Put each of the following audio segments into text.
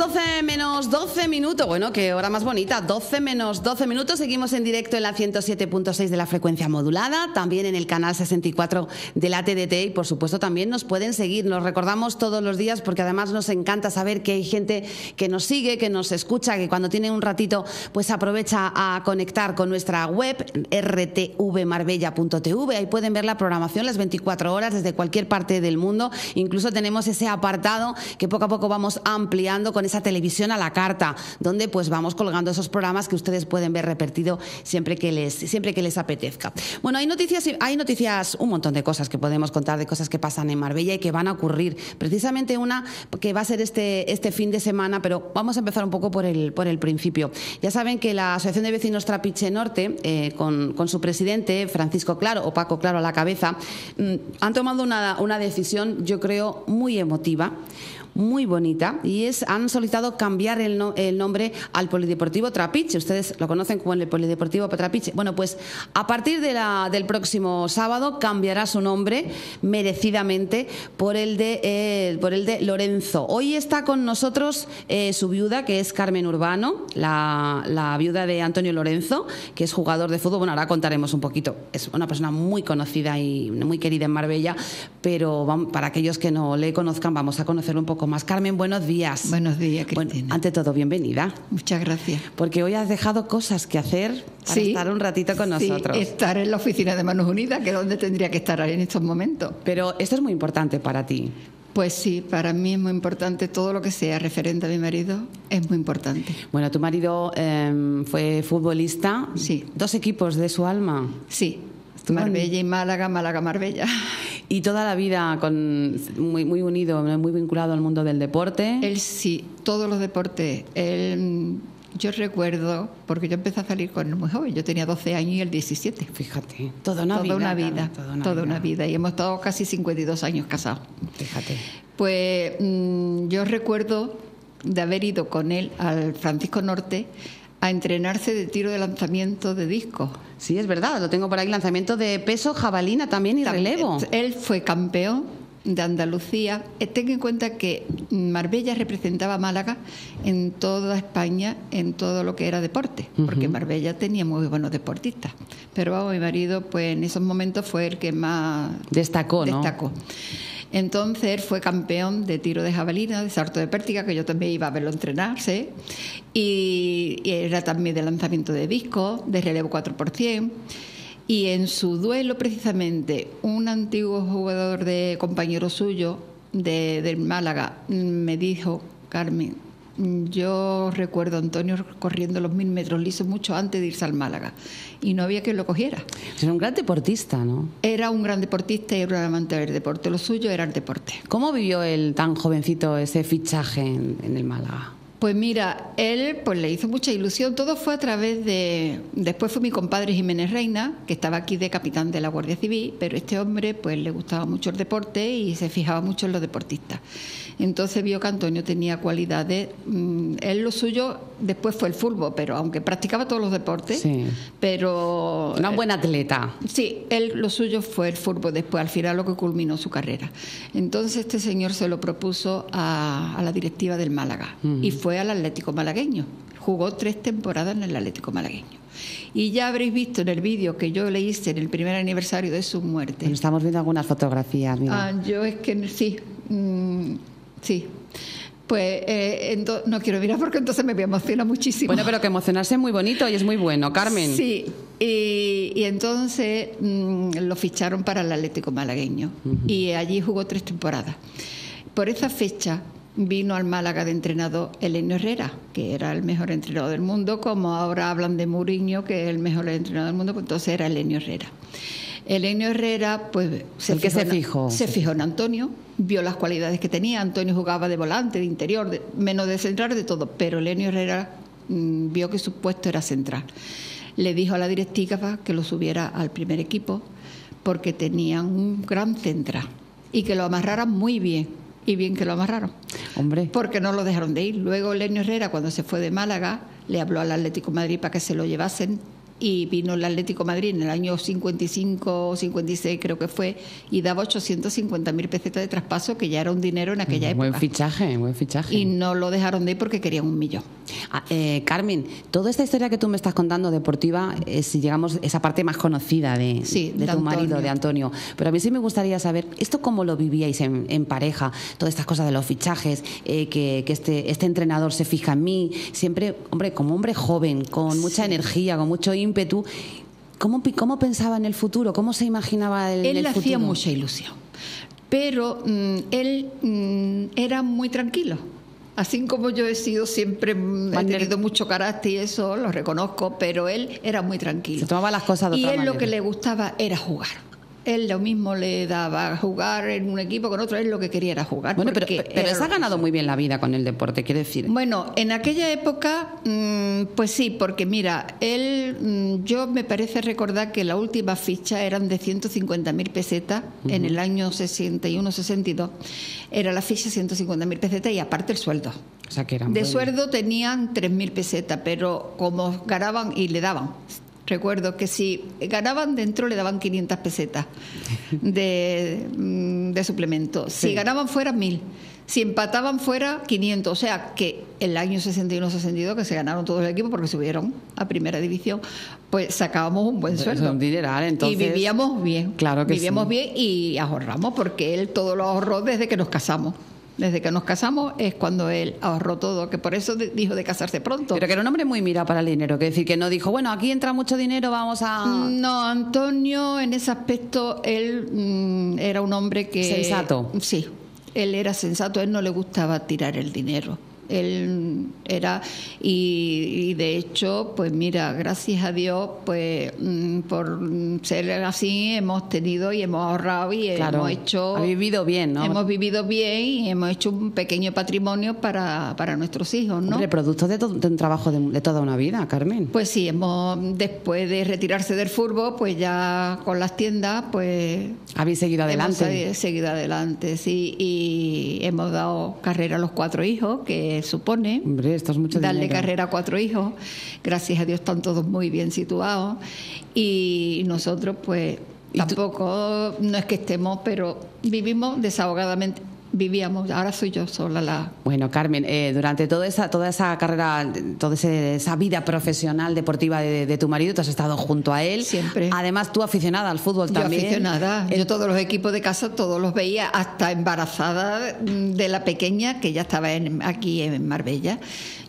12 menos 12 minutos. Bueno, qué hora más bonita. 12 menos 12 minutos. Seguimos en directo en la 107.6 de la frecuencia modulada. También en el canal 64 de la TDT. Y por supuesto también nos pueden seguir. Nos recordamos todos los días porque además nos encanta saber que hay gente que nos sigue, que nos escucha, que cuando tiene un ratito pues aprovecha a conectar con nuestra web rtvmarbella.tv. Ahí pueden ver la programación las 24 horas desde cualquier parte del mundo. Incluso tenemos ese apartado que poco a poco vamos ampliando con esa televisión a la carta, donde pues vamos colgando esos programas que ustedes pueden ver repetido siempre que les apetezca. Bueno, hay noticias, un montón de cosas que podemos contar, de cosas que pasan en Marbella y que van a ocurrir. Precisamente una que va a ser este fin de semana, pero vamos a empezar un poco por el principio. Ya saben que la Asociación de Vecinos Trapiche Norte, con su presidente, Francisco Claro, o Paco Claro a la cabeza, han tomado una decisión, yo creo, muy emotiva, muy bonita, y han solicitado cambiar el nombre al Polideportivo Trapiche. Ustedes lo conocen como el Polideportivo Trapiche. Bueno, pues a partir del próximo sábado cambiará su nombre merecidamente por el de Lorenzo. Hoy está con nosotros su viuda, que es Carmen Urbano, la viuda de Antonio Lorenzo, que es jugador de fútbol. Bueno, ahora contaremos un poquito. Es una persona muy conocida y muy querida en Marbella, pero para aquellos que no le conozcan, vamos a conocerlo un poco más. Carmen, buenos días. Buenos días, Cristina. Bueno, ante todo, bienvenida. Muchas gracias. Porque hoy has dejado cosas que hacer para estar un ratito con nosotros. Sí, estar en la oficina de Manos Unidas, que es donde tendría que estar en estos momentos. Pero esto es muy importante para ti. Pues sí, para mí es muy importante. Todo lo que sea referente a mi marido es muy importante. Bueno, tu marido fue futbolista. Sí. 2 equipos de su alma. Sí. Marbella y Málaga, Málaga-Marbella. Y toda la vida muy unido, muy vinculado al mundo del deporte. Él sí, todos los deportes. Yo recuerdo, porque yo empecé a salir con él muy joven, yo tenía 12 años y él 17. Fíjate, toda una vida. Y hemos estado casi 52 años casados. Fíjate. Pues yo recuerdo de haber ido con él al Francisco Norte a entrenarse de tiro de lanzamiento de disco. Sí, es verdad, lo tengo por ahí, lanzamiento de peso, jabalina también y relevo. Él fue campeón de Andalucía. Ten en cuenta que Marbella representaba a Málaga en toda España, en todo lo que era deporte, porque Marbella tenía muy buenos deportistas. Pero vamos, mi marido, pues en esos momentos fue el que más destacó, ¿no? Entonces él fue campeón de tiro de jabalina, de salto de pértiga, que yo también iba a verlo entrenarse, y era también de lanzamiento de disco, de relevo 4%. Y en su duelo, precisamente, un antiguo jugador de compañero suyo del Málaga me dijo: Carmen, yo recuerdo a Antonio corriendo los 1000 metros lisos mucho antes de irse al Málaga y no había quien lo cogiera. Era un gran deportista, ¿no? Era un gran deportista y era un amante del deporte. Lo suyo era el deporte. ¿Cómo vivió él, tan jovencito, ese fichaje en el Málaga? Pues mira, él pues le hizo mucha ilusión. Todo fue a través de... Después fue mi compadre Jiménez Reina, que estaba aquí de capitán de la Guardia Civil, pero este hombre pues le gustaba mucho el deporte y se fijaba mucho en los deportistas. Entonces vio que Antonio tenía cualidades. Él lo suyo después fue el fútbol, pero aunque practicaba todos los deportes, sí, pero... Una buena atleta. Sí, él lo suyo fue el fútbol después, al final lo que culminó su carrera. Entonces este señor se lo propuso a la directiva del Málaga y fue al Atlético Malagueño. Jugó 3 temporadas en el Atlético Malagueño. Y ya habréis visto en el vídeo que yo le hice en el primer aniversario de su muerte. Bueno, estamos viendo algunas fotografías, mira. Yo es que sí. Sí. Pues no quiero mirar porque entonces me emociona muchísimo. Bueno, pero que emocionarse es muy bonito y es muy bueno, Carmen. Sí. Y entonces lo ficharon para el Atlético Malagueño. Y allí jugó 3 temporadas. Por esa fecha vino al Málaga de entrenador Elenio Herrera, que era el mejor entrenador del mundo, como ahora hablan de Mourinho, que es el mejor entrenador del mundo, pues entonces era Elenio Herrera. Elenio Herrera, pues se fijó en Antonio, vio las cualidades que tenía. Antonio jugaba de volante, de interior, menos de central, de todo, pero Elenio Herrera vio que su puesto era central. Le dijo a la directiva que lo subiera al primer equipo porque tenían un gran central y que lo amarraran muy bien. Y bien que lo amarraron. Hombre. Porque no lo dejaron de ir. Luego Elenio Herrera, cuando se fue de Málaga, le habló al Atlético de Madrid para que se lo llevasen y vino el Atlético de Madrid en el año 55 o 56 creo que fue, y daba 850.000 pesetas de traspaso, que ya era un dinero en aquella época. Buen fichaje. Y no lo dejaron de ir porque querían 1 millón. Carmen, toda esta historia que tú me estás contando deportiva es, digamos, esa parte más conocida de tu marido, de Antonio. Pero a mí sí me gustaría saber, ¿esto cómo lo vivíais en pareja? Todas estas cosas de los fichajes, que este entrenador se fija en mí, siempre, hombre, como hombre joven, con mucha energía, con mucho ímpetu. ¿Cómo pensaba en el futuro? ¿Cómo se imaginaba el futuro? Él le hacía mucha ilusión, pero él era muy tranquilo. Así como yo he sido siempre, he tenido mucho carácter y eso, lo reconozco, pero él era muy tranquilo. Se tomaba las cosas de otra manera. Y él lo que le gustaba era jugar. Él lo mismo le daba jugar en un equipo con otro, él lo que quería era jugar. Bueno, pero se ha ganado muy bien la vida con el deporte, quiere decir. Bueno, en aquella época, pues sí, porque mira, él, yo me parece recordar que la última ficha eran de 150.000 pesetas en el año 61-62. Era la ficha 150.000 pesetas y aparte el sueldo. O sea, que eran de sueldo tenían 3.000 pesetas, pero como ganaban y le daban. Recuerdo que si ganaban dentro le daban 500 pesetas de suplemento. Si ganaban fuera, 1.000. Si empataban fuera, 500. O sea que el año 61-62, que se ganaron todos los equipos porque subieron a primera división, pues sacábamos un buen sueldo. Es un dineral, entonces. Y vivíamos bien. Claro que vivíamos sí. bien y ahorramos, porque él todo lo ahorró desde que nos casamos. Desde que nos casamos es cuando él ahorró todo, que por eso dijo de casarse pronto. Pero que era un hombre muy mirado para el dinero, que decir que no dijo, bueno, aquí entra mucho dinero, vamos a... No, Antonio en ese aspecto, él era un hombre que... ¿Sensato? Sí, él era sensato, a él no le gustaba tirar el dinero. Él era, y de hecho, pues mira, gracias a Dios, pues por ser así hemos tenido y hemos ahorrado y hemos hecho... Ha vivido bien, ¿no? Hemos vivido bien y hemos hecho un pequeño patrimonio para nuestros hijos, ¿no? Hombre, producto de un trabajo de toda una vida, Carmen. Pues sí, después de retirarse del fútbol, pues ya con las tiendas, pues... Habéis seguido adelante. Hemos seguido adelante, sí, y hemos dado carrera a los 4 hijos, que supone. Hombre, esto es mucho darle dinero. Carrera a 4 hijos. Gracias a Dios están todos muy bien situados. Y nosotros, pues, tampoco, no es que estemos, pero vivimos desahogadamente. Vivíamos, ahora soy yo sola la... Bueno, Carmen, durante toda esa carrera, toda esa vida profesional deportiva de tu marido, tú has estado junto a él. Siempre. Además, tú aficionada al fútbol también. Yo aficionada. Yo todos los equipos de casa, todos los veía, hasta embarazada de la pequeña, que ya estaba aquí en Marbella.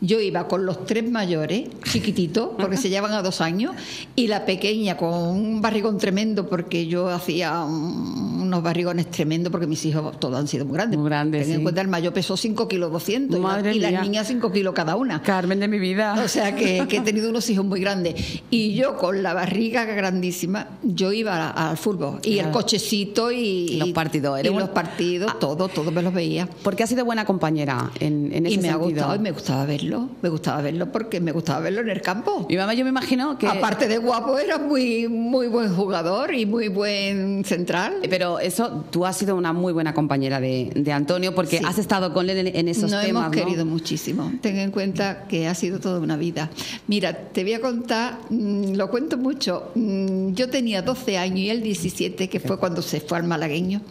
Yo iba con los 3 mayores, chiquititos, porque se llevan a 2 años, y la pequeña con un barrigón tremendo, porque yo hacía unos barrigones tremendos, porque mis hijos todos han sido muy grandes. Muy grandes, Ten en cuenta, el mayor pesó 5 kilos 200 y las niñas 5 kilos cada una. Carmen de mi vida. O sea que he tenido unos hijos muy grandes. Y yo con la barriga grandísima, yo iba al fútbol. Y el cochecito y los partidos. Los partidos, todo me los veía. Porque ha sido buena compañera en ese sentido. Y me ha gustado y me gustaba verlo. Me gustaba verlo porque me gustaba verlo en el campo. Mi mamá, yo me imagino que... Aparte de guapo, era muy, muy buen jugador y muy buen central. Pero eso, tú has sido una muy buena compañera de Antonio, porque has estado con él en esos temas, hemos querido muchísimo. Ten en cuenta que ha sido toda una vida. Mira, te voy a contar, lo cuento mucho. Yo tenía 12 años y él 17, que fue cuando se fue al malagueño.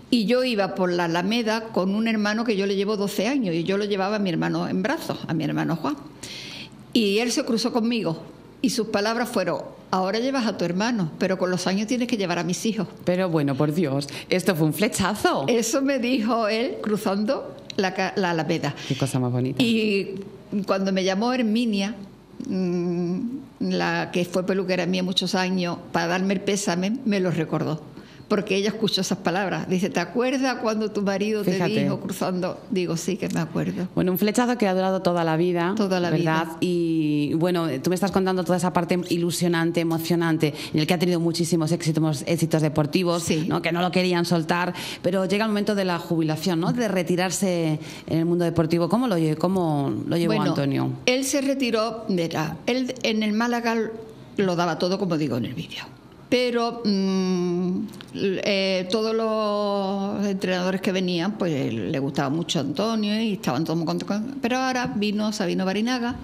Y yo iba por la Alameda con un hermano que yo le llevo 12 años y yo lo llevaba a mi hermano en brazos, a mi hermano Juan. Y él se cruzó conmigo y sus palabras fueron: ahora llevas a tu hermano, pero con los años tienes que llevar a mis hijos. Pero bueno, por Dios, esto fue un flechazo. Eso me dijo él cruzando la Alameda. Qué cosa más bonita. Y cuando me llamó Herminia, la que fue peluquera mía muchos años, para darme el pésame, me lo recordó. Porque ella escuchó esas palabras. Dice, ¿te acuerdas cuando tu marido te dijo cruzando? Digo, sí, que me acuerdo. Bueno, un flechazo que ha durado toda la vida. Toda la ¿verdad? vida. Y bueno, tú me estás contando toda esa parte ilusionante, emocionante, en el que ha tenido muchísimos éxitos deportivos, sí, ¿no? Que no lo querían soltar, pero llega el momento de la jubilación, ¿no? De retirarse en el mundo deportivo. ¿Cómo lo llevó Antonio? Él se retiró, él en el Málaga lo daba todo, como digo en el vídeo. Pero todos los entrenadores que venían, pues le gustaba mucho a Antonio y estaban todos muy contentos. Pero ahora vino Sabino Barinaga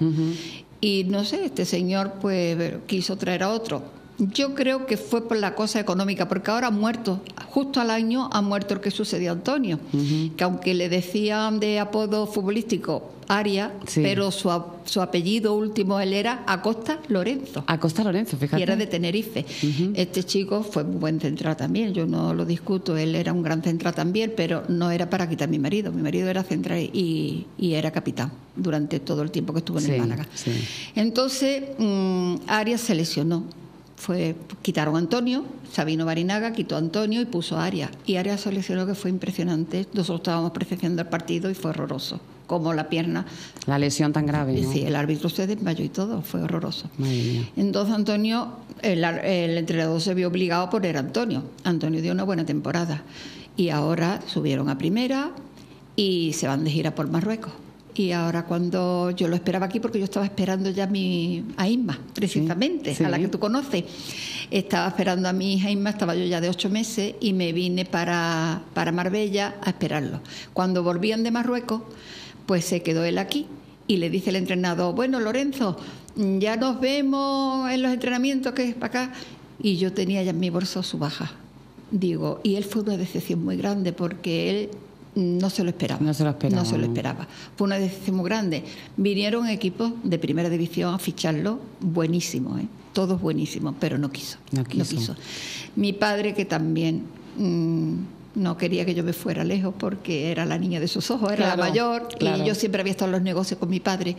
Y no sé, este señor pues quiso traer a otro. Yo creo que fue por la cosa económica, porque ahora ha muerto, justo al año ha muerto el que sucedió a Antonio, que aunque le decían de apodo futbolístico Arias, pero su apellido último él era Acosta Lorenzo. Acosta Lorenzo, fíjate. Y era de Tenerife. Este chico fue muy buen central también, yo no lo discuto, él era un gran central también, pero no era para quitar a mi marido. Mi marido era central y era capitán durante todo el tiempo que estuvo en el Málaga. Entonces, Arias se lesionó. Quitaron a Antonio, Sabino Barinaga quitó a Antonio y puso a Arias. Y Arias se lesionó, que fue impresionante. Nosotros estábamos presenciando el partido y fue horroroso. Como la pierna. La lesión tan grave, ¿no? Sí, el árbitro se desmayó y todo, fue horroroso. Madre mía. Entonces Antonio, el entrenador se vio obligado a poner a Antonio. Antonio dio una buena temporada. Y ahora subieron a primera y se van de gira por Marruecos. Y ahora cuando yo lo esperaba aquí, porque yo estaba esperando ya a Isma, precisamente, a la que tú conoces. Estaba esperando a mi hija Isma, estaba yo ya de 8 meses y me vine para Marbella a esperarlo. Cuando volvían de Marruecos, pues se quedó él aquí y le dice el entrenador, bueno, Lorenzo, ya nos vemos en los entrenamientos, que es para acá. Y yo tenía ya en mi bolso su baja. Digo, y él fue una decepción muy grande porque él no se lo esperaba. No se lo esperaba. Fue una decisión muy grande. Vinieron equipos de primera división a ficharlo, buenísimos, todos buenísimos, pero no quiso. No quiso. Mi padre, que también no quería que yo me fuera lejos porque era la niña de sus ojos, era la mayor, y yo siempre había estado en los negocios con mi padre,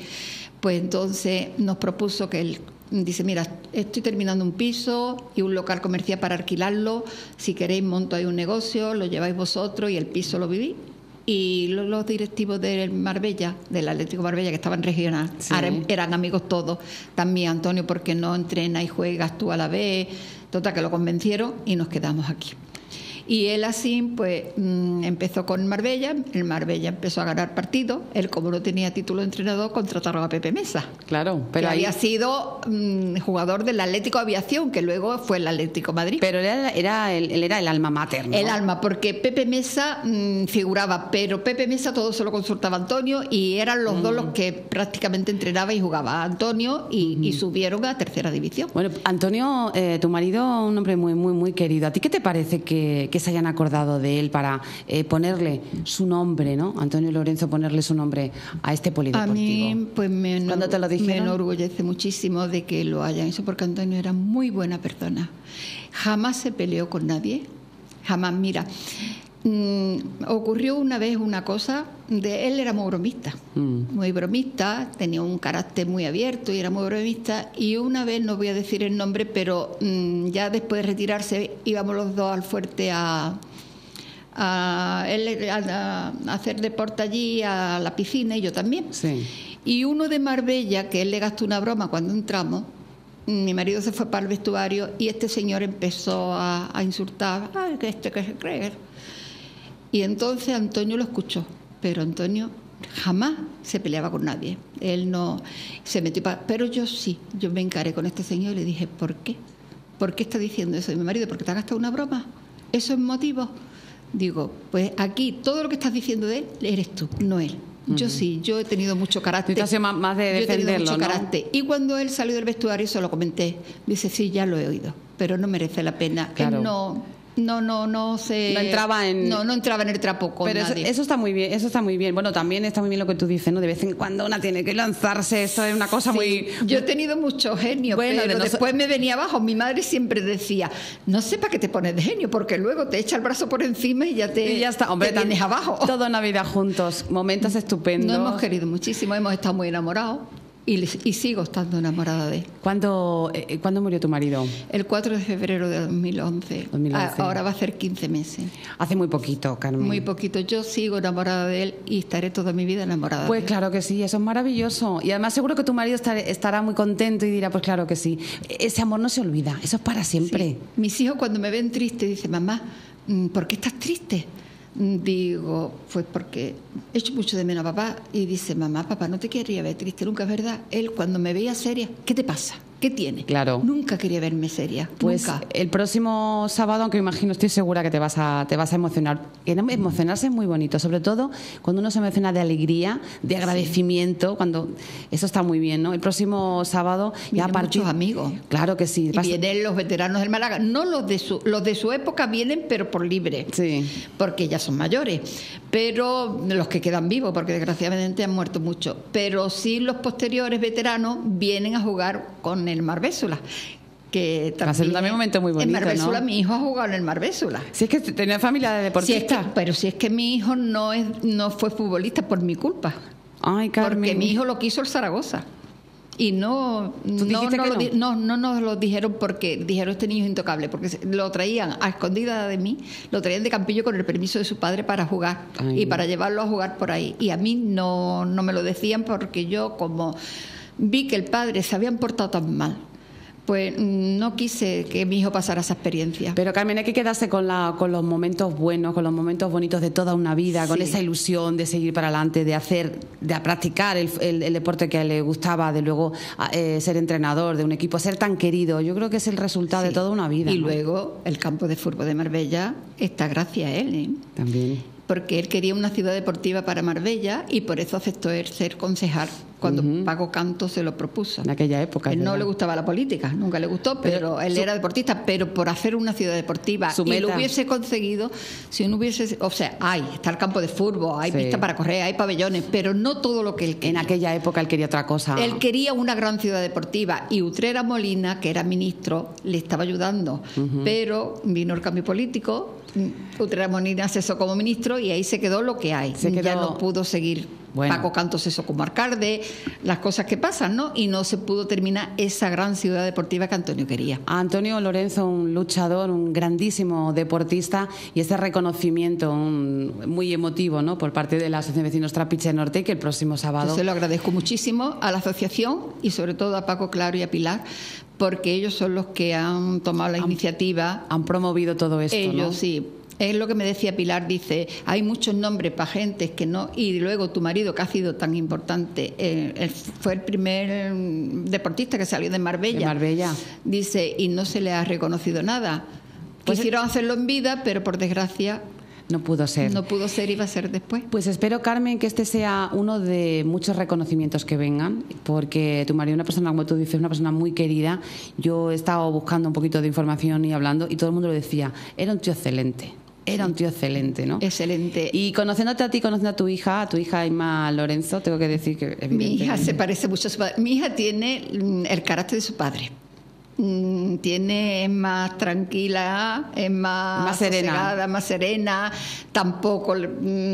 pues entonces nos propuso que él dice, mira, estoy terminando un piso y un local comercial para alquilarlo, si queréis monto ahí un negocio, lo lleváis vosotros y el piso lo vivís. Y los directivos del Marbella, del Atlético Marbella, que estaban regional, eran amigos todos. También Antonio, porque no entrena y juegas tú a la vez. Total, que lo convencieron y nos quedamos aquí. Y él así, pues, empezó con Marbella. El Marbella empezó a ganar partidos. Él, como no tenía título de entrenador, contrataron a Pepe Mesa. Claro, pero que había sido jugador del Atlético Aviación, que luego fue el Atlético Madrid. Pero él era el alma mater, ¿no? El alma, porque Pepe Mesa figuraba, pero Pepe Mesa todo se lo consultaba Antonio y eran los dos los que prácticamente entrenaba y jugaba. Antonio y subieron a tercera división. Bueno, Antonio, tu marido, un hombre muy, muy, muy querido. ¿A ti qué te parece que se hayan acordado de él para ponerle su nombre, ¿no? Antonio Lorenzo, ponerle su nombre a este polideportivo. A mí, pues me enorgullece muchísimo de que lo hayan hecho, porque Antonio era muy buena persona. Jamás se peleó con nadie, jamás. Mira, ocurrió una vez una cosa, él era muy bromista, tenía un carácter muy abierto y era muy bromista, y una vez, no voy a decir el nombre, pero ya después de retirarse íbamos los dos al fuerte a hacer deporte allí, a la piscina, y yo también. Sí. Y uno de Marbella, que él le gastó una broma cuando entramos, mi marido se fue para el vestuario y este señor empezó a insultar, ay, que se cree. Y entonces Antonio lo escuchó, pero Antonio jamás se peleaba con nadie. Él no se metió pero yo me encaré con este señor y le dije, ¿por qué? ¿Por qué está diciendo eso de mi marido? ¿Porque te ha gastado una broma? ¿Eso es motivo? Digo, pues aquí todo lo que estás diciendo de él eres tú, no él. Yo yo he tenido mucho carácter. Tú has más de defenderlo, mucho ¿no? carácter. Y cuando él salió del vestuario se lo comenté. Dice, sí, ya lo he oído, pero no merece la pena. Claro. Él no entraba en el trapo con pero nadie. Eso está muy bien. Bueno, también está muy bien lo que tú dices, ¿no? De vez en cuando una tiene que lanzarse, eso es una cosa muy... Yo he tenido mucho genio, pero después me venía abajo. Mi madre siempre decía, no sé para qué te pones de genio, porque luego te echa el brazo por encima y ya está. Hombre, te vienes abajo. Toda una vida juntos, momentos estupendos. Nos hemos querido muchísimo, hemos estado muy enamorados. Y sigo estando enamorada de él. ¿Cuándo murió tu marido? El 4 de febrero de 2011. Ahora va a ser 15 meses. Hace muy poquito, Carmen. Muy poquito. Yo sigo enamorada de él y estaré toda mi vida enamorada de él. Pues claro que sí, eso es maravilloso. Y además seguro que tu marido estará muy contento y dirá, pues claro que sí. Ese amor no se olvida, eso es para siempre. Sí. Mis hijos cuando me ven triste dicen, mamá, ¿por qué estás triste? Digo, pues porque echo mucho de menos a papá. Y dice, mamá, papá no te querría ver triste nunca, es verdad. Él cuando me veía seria, ¿qué te pasa? ¿Qué tiene? Claro. Nunca quería verme seria. Pues nunca. el próximo sábado, aunque me imagino, estoy segura que te vas a emocionar. Emocionarse es muy bonito, sobre todo cuando uno se emociona de alegría, de agradecimiento, cuando eso está muy bien, ¿no? El próximo sábado vienen muchos amigos. Claro que sí. Y vienen los veteranos del Málaga, no los de su época vienen, pero por libre. Sí. Porque ya son mayores. Pero los que quedan vivos, porque desgraciadamente han muerto muchos. Pero sí los posteriores veteranos vienen a jugar con el Marbésula, que va a ser también un momento muy bonito, en Marbésula, ¿no? Mi hijo ha jugado en el Marbésula. Si es que tenía familia de deportistas. Pero si es que mi hijo no fue futbolista por mi culpa. Ay, Carmen. Porque mi hijo lo quiso el Zaragoza. Y no nos lo dijeron porque dijeron este niño es intocable, porque lo traían a escondida de mí, lo traían de Campillo con el permiso de su padre para jugar. Ay. Y para llevarlo a jugar por ahí. Y a mí no me lo decían porque yo, como vi que el padre se habían portado tan mal, pues no quise que mi hijo pasara esa experiencia. Pero Carmen, hay que quedarse con los momentos buenos, con los momentos bonitos de toda una vida, Sí. con esa ilusión de seguir para adelante, de practicar el deporte que a él le gustaba, de luego ser entrenador de un equipo, ser tan querido. Yo creo que es el resultado de toda una vida. Y ¿no? luego el campo de fútbol de Marbella está gracias a él, ¿eh? También. Porque él quería una ciudad deportiva para Marbella y por eso aceptó él ser concejal cuando Paco Canto se lo propuso. En aquella época. Él no le gustaba la política, nunca le gustó, pero él era deportista, pero por hacer una ciudad deportiva y lo hubiese conseguido si no hubiese, o sea, está el campo de fútbol, hay pista para correr, hay pabellones, pero no todo lo que él quería. En aquella época él quería otra cosa. Él quería una gran ciudad deportiva y Utrera Molina, que era ministro, le estaba ayudando, pero vino el cambio político, Utrera Molina cesó como ministro y ahí se quedó lo que hay. Ya no pudo seguir. Bueno. Paco Canto cesó como alcalde, las cosas que pasan, ¿no? Y no se pudo terminar esa gran ciudad deportiva que Antonio quería. Antonio Lorenzo, un luchador, un grandísimo deportista, y ese reconocimiento muy emotivo, ¿no?, por parte de la Asociación de Vecinos Trapiche Norte, que el próximo sábado... Yo se lo agradezco muchísimo a la asociación y sobre todo a Paco Claro y a Pilar, porque ellos son los que han tomado la iniciativa. Han promovido todo esto, ellos, ¿no? Sí. Es lo que me decía Pilar, dice, hay muchos nombres para gentes que no, y luego tu marido, que ha sido tan importante, fue el primer deportista que salió de Marbella. De Marbella. Dice, y no se le ha reconocido nada. Quisieron hacerlo en vida, pero por desgracia... No pudo ser. No pudo ser, iba a ser después. Pues espero, Carmen, que este sea uno de muchos reconocimientos que vengan, porque tu marido es una persona, como tú dices, una persona muy querida. Yo he estado buscando un poquito de información y hablando, y todo el mundo lo decía, era un tío excelente. Era un tío excelente, ¿no? Excelente. Y conociéndote a ti, conociendo a tu hija Inma Lorenzo, tengo que decir que evidentemente... Mi hija se parece mucho a su padre. Mi hija tiene el carácter de su padre. Es más tranquila, es más serena, más serena, tampoco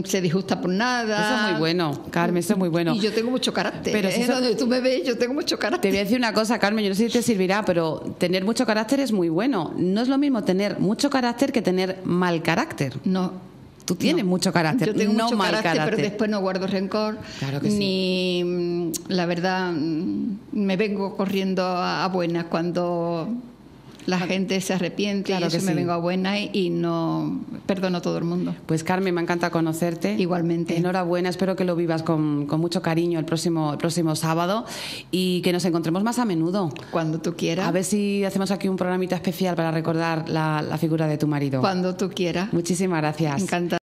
se disgusta por nada. Eso es muy bueno, Carmen, eso es muy bueno. Y yo tengo mucho carácter. Pero si donde tú me ves, yo tengo mucho carácter. Te voy a decir una cosa, Carmen, yo no sé si te servirá, pero tener mucho carácter es muy bueno. No es lo mismo tener mucho carácter que tener mal carácter. No. Tú tienes mucho carácter, yo tengo no mucho mal carácter, pero después no guardo rencor. Claro que sí. Ni, la verdad, me vengo corriendo a buenas cuando la gente se arrepiente, claro, y eso me vengo a buenas y no perdono a todo el mundo. Pues Carmen, me encanta conocerte. Igualmente. Enhorabuena, espero que lo vivas con mucho cariño el próximo sábado y que nos encontremos más a menudo. Cuando tú quieras. A ver si hacemos aquí un programita especial para recordar la figura de tu marido. Cuando tú quieras. Muchísimas gracias. Encantada.